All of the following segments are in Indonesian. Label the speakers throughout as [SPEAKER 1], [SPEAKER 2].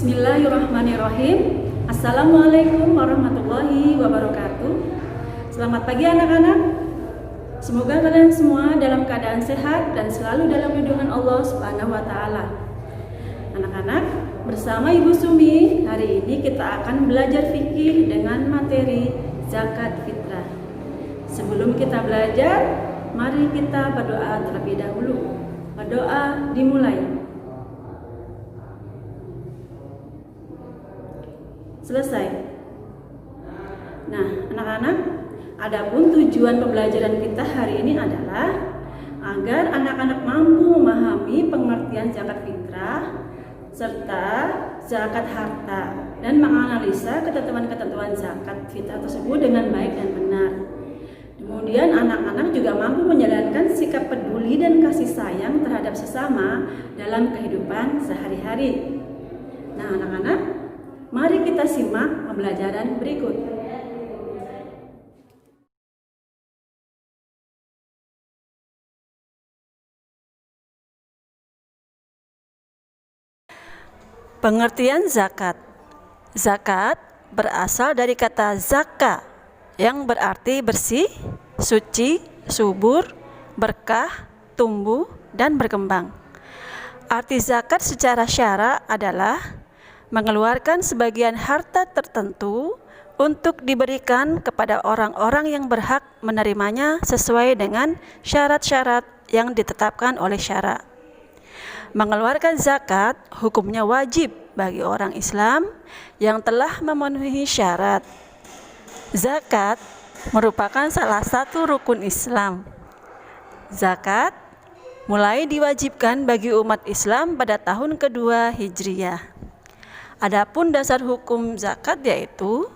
[SPEAKER 1] Bismillahirrahmanirrahim. Assalamualaikum warahmatullahi wabarakatuh. Selamat pagi anak-anak. Semoga kalian semua dalam keadaan sehat dan selalu dalam lindungan Allah Subhanahu wa taala. Anak-anak, bersama Ibu Sumi, hari ini kita akan belajar fikih dengan materi zakat fitrah. Sebelum kita belajar, mari kita berdoa terlebih dahulu. Berdoa dimulai. Selesai. Nah, anak-anak, adapun tujuan pembelajaran kita hari ini adalah agar anak-anak mampu memahami pengertian zakat fitrah serta zakat harta dan menganalisa ketentuan-ketentuan zakat fitrah tersebut dengan baik dan benar. Kemudian anak-anak juga mampu menjalankan sikap peduli dan kasih sayang terhadap sesama dalam kehidupan sehari-hari. Nah, anak-anak, mari kita simak pembelajaran berikut. Pengertian zakat. Zakat berasal dari kata zaka yang berarti bersih, suci, subur, berkah, tumbuh, dan berkembang. Arti zakat secara syara adalah mengeluarkan sebagian harta tertentu untuk diberikan kepada orang-orang yang berhak menerimanya sesuai dengan syarat-syarat yang ditetapkan oleh syara. Mengeluarkan zakat hukumnya wajib bagi orang Islam yang telah memenuhi syarat. Zakat merupakan salah satu rukun Islam. Zakat mulai diwajibkan bagi umat Islam pada tahun kedua Hijriyah. Adapun dasar hukum zakat yaitu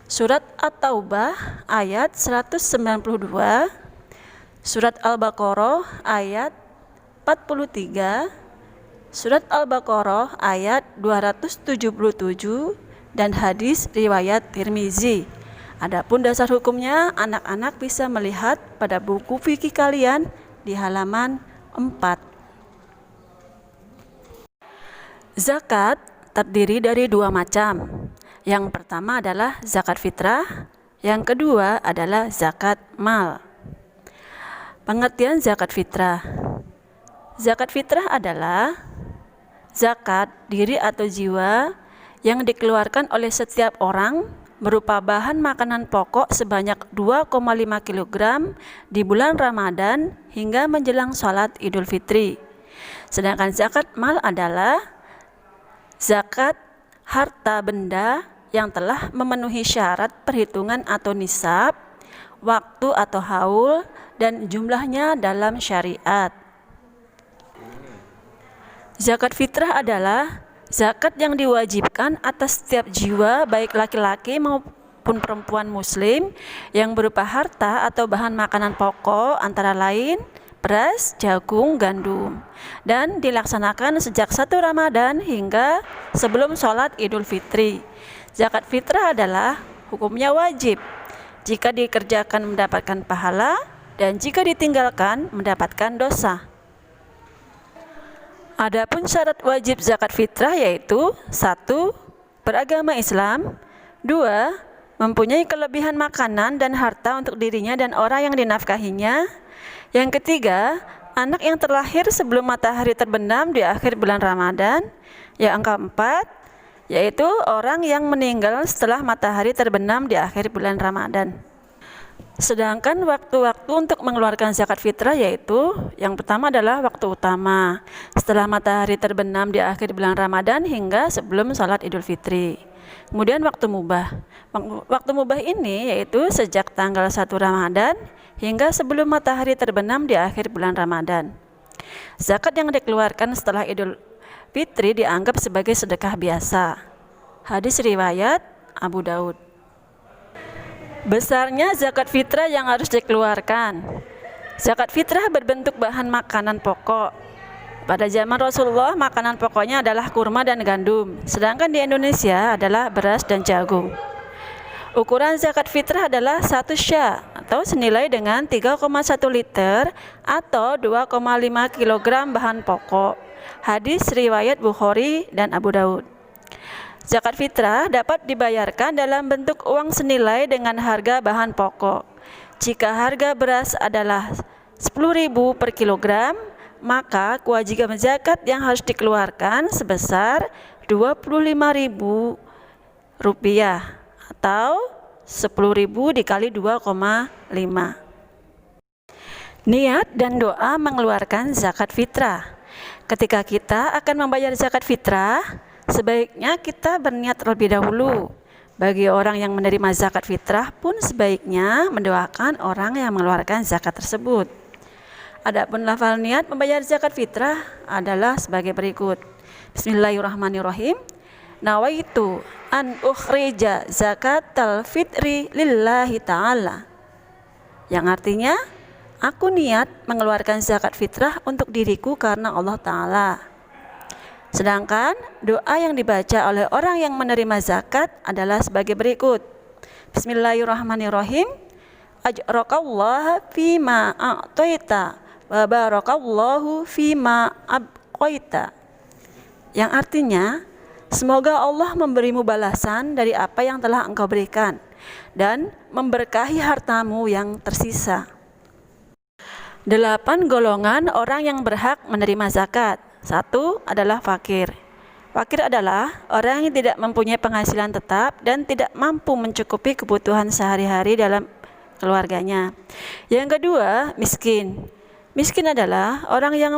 [SPEAKER 1] Surat At-Taubah ayat 192, Surat Al-Baqarah ayat 43, Surat Al-Baqarah ayat 277, dan hadis riwayat Tirmizi. Adapun dasar hukumnya anak-anak bisa melihat pada buku fikih kalian di halaman 4. Zakat terdiri dari dua macam. Yang pertama adalah zakat fitrah, yang kedua adalah zakat mal. Pengertian zakat fitrah. Zakat fitrah adalah zakat diri atau jiwa yang dikeluarkan oleh setiap orang berupa bahan makanan pokok sebanyak 2,5 kg di bulan Ramadan hingga menjelang sholat Idul Fitri. Sedangkan zakat mal adalah zakat harta benda yang telah memenuhi syarat perhitungan atau nisab, waktu atau haul, dan jumlahnya dalam syariat. Zakat fitrah adalah zakat yang diwajibkan atas setiap jiwa baik laki-laki maupun perempuan muslim yang berupa harta atau bahan makanan pokok antara lain beras, jagung, gandum, dan dilaksanakan sejak 1 Ramadan hingga sebelum sholat Idul Fitri. Zakat fitrah adalah hukumnya wajib jika dikerjakan mendapatkan pahala dan jika ditinggalkan mendapatkan dosa. Adapun syarat wajib zakat fitrah yaitu 1. Beragama Islam, 2. Mempunyai kelebihan makanan dan harta untuk dirinya dan orang yang dinafkahinya. Yang ketiga, anak yang terlahir sebelum matahari terbenam di akhir bulan Ramadan. Yang keempat, yaitu orang yang meninggal setelah matahari terbenam di akhir bulan Ramadan. Sedangkan waktu-waktu untuk mengeluarkan zakat fitrah yaitu yang pertama adalah waktu utama setelah matahari terbenam di akhir bulan Ramadan hingga sebelum sholat Idul Fitri. Kemudian waktu mubah. Waktu mubah ini yaitu sejak tanggal 1 Ramadan hingga sebelum matahari terbenam di akhir bulan Ramadan. Zakat yang dikeluarkan setelah Idul Fitri dianggap sebagai sedekah biasa. Hadis riwayat Abu Daud. Besarnya zakat fitrah yang harus dikeluarkan. Zakat fitrah berbentuk bahan makanan pokok. Pada zaman Rasulullah, makanan pokoknya adalah kurma dan gandum, sedangkan di Indonesia adalah beras dan jagung. Ukuran zakat fitrah adalah 1 sya atau senilai dengan 3,1 liter atau 2,5 kg bahan pokok. Hadis riwayat Bukhari dan Abu Daud. Zakat fitrah dapat dibayarkan dalam bentuk uang senilai dengan harga bahan pokok. Jika harga beras adalah 10.000 per kilogram, maka kewajiban zakat yang harus dikeluarkan sebesar 25.000 rupiah atau 10.000 dikali 2,5. Niat dan doa mengeluarkan zakat fitrah. Ketika kita akan membayar zakat fitrah, sebaiknya kita berniat terlebih dahulu. Bagi orang yang menerima zakat fitrah pun sebaiknya mendoakan orang yang mengeluarkan zakat tersebut. Adapun lafal niat membayar zakat fitrah adalah sebagai berikut. Bismillahirrahmanirrahim. Nawaitu an ukhrija zakatal fitri lillahi ta'ala. Yang artinya, aku niat mengeluarkan zakat fitrah untuk diriku karena Allah Ta'ala. Sedangkan doa yang dibaca oleh orang yang menerima zakat adalah sebagai berikut. Bismillahirrahmanirrahim. Ajrakallaha fima a'taita wa barakallahu fima abqaita. Yang artinya, semoga Allah memberimu balasan dari apa yang telah engkau berikan dan memberkahi hartamu yang tersisa. 8 golongan orang yang berhak menerima zakat. 1 adalah fakir. Fakir adalah orang yang tidak mempunyai penghasilan tetap dan tidak mampu mencukupi kebutuhan sehari-hari dalam keluarganya. Yang kedua, miskin. Miskin adalah orang yang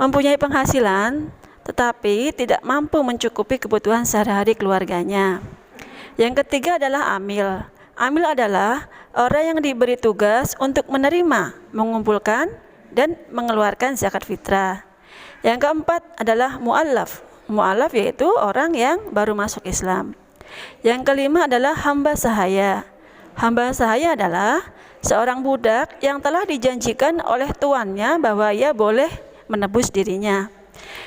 [SPEAKER 1] mempunyai penghasilan tetapi tidak mampu mencukupi kebutuhan sehari-hari keluarganya. Yang ketiga adalah amil. Amil adalah orang yang diberi tugas untuk menerima, mengumpulkan, dan mengeluarkan zakat fitrah. Yang keempat adalah mu'allaf. Mu'allaf yaitu orang yang baru masuk Islam. Yang kelima adalah hamba sahaya. Hamba sahaya adalah seorang budak yang telah dijanjikan oleh tuannya bahwa ia boleh menebus dirinya.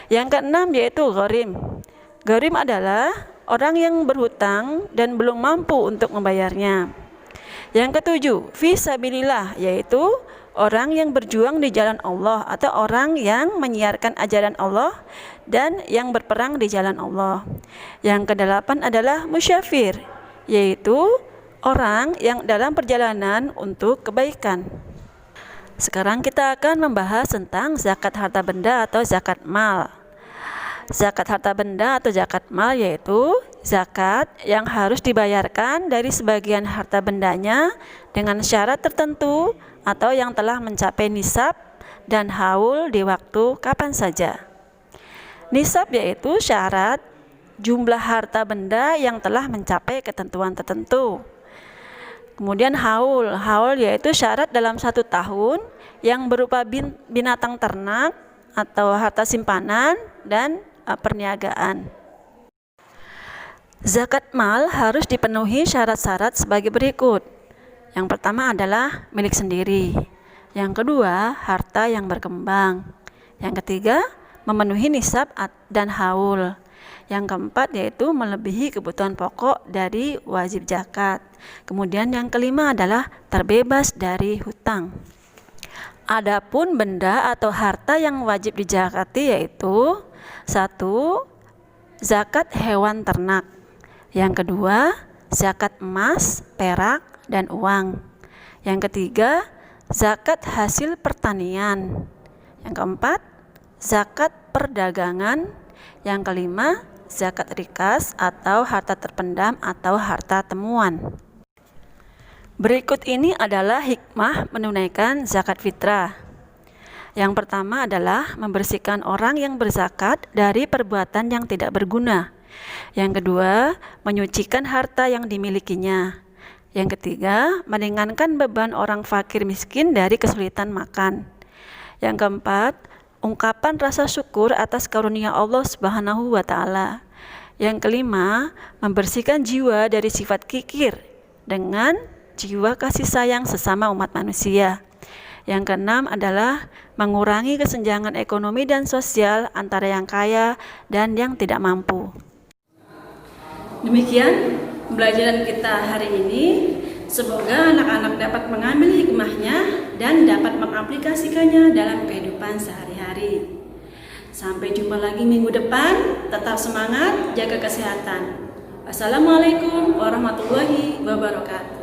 [SPEAKER 1] Yang keenam yaitu gharim. Gharim adalah orang yang berhutang dan belum mampu untuk membayarnya. Yang ketujuh, fisabilillah, yaitu orang yang berjuang di jalan Allah atau orang yang menyiarkan ajaran Allah dan yang berperang di jalan Allah. Yang kedelapan adalah musyafir, yaitu orang yang dalam perjalanan untuk kebaikan. Sekarang kita akan membahas tentang zakat harta benda atau zakat mal. Zakat harta benda atau zakat mal yaitu zakat yang harus dibayarkan dari sebagian harta bendanya dengan syarat tertentu atau yang telah mencapai nisab dan haul di waktu kapan saja. Nisab yaitu syarat jumlah harta benda yang telah mencapai ketentuan tertentu. Kemudian haul yaitu syarat dalam 1 tahun yang berupa binatang ternak atau harta simpanan dan perniagaan. Zakat mal harus dipenuhi syarat-syarat sebagai berikut. Yang pertama adalah milik sendiri. Yang kedua, harta yang berkembang. Yang ketiga, memenuhi nisab dan haul. Yang keempat yaitu melebihi kebutuhan pokok dari wajib zakat. Kemudian yang kelima adalah terbebas dari hutang. Adapun benda atau harta yang wajib dizakati yaitu 1. Zakat hewan ternak. Yang kedua, zakat emas, perak, dan uang. Yang ketiga, zakat hasil pertanian. Yang keempat, zakat perdagangan. Yang kelima, zakat rikas atau harta terpendam atau harta temuan. Berikut ini adalah hikmah menunaikan zakat fitrah. Yang pertama adalah membersihkan orang yang berzakat dari perbuatan yang tidak berguna. Yang kedua, menyucikan harta yang dimilikinya. Yang ketiga, meringankan beban orang fakir miskin dari kesulitan makan. Yang keempat, ungkapan rasa syukur atas karunia Allah Subhanahu wa Ta'ala. Yang kelima, membersihkan jiwa dari sifat kikir dengan jiwa kasih sayang sesama umat manusia. Yang keenam adalah mengurangi kesenjangan ekonomi dan sosial antara yang kaya dan yang tidak mampu. Demikian pembelajaran kita hari ini. Semoga anak-anak dapat mengambil hikmahnya dan dapat mengaplikasikannya dalam kehidupan sehari-hari. Sampai jumpa lagi minggu depan. Tetap semangat, jaga kesehatan. Assalamualaikum warahmatullahi wabarakatuh.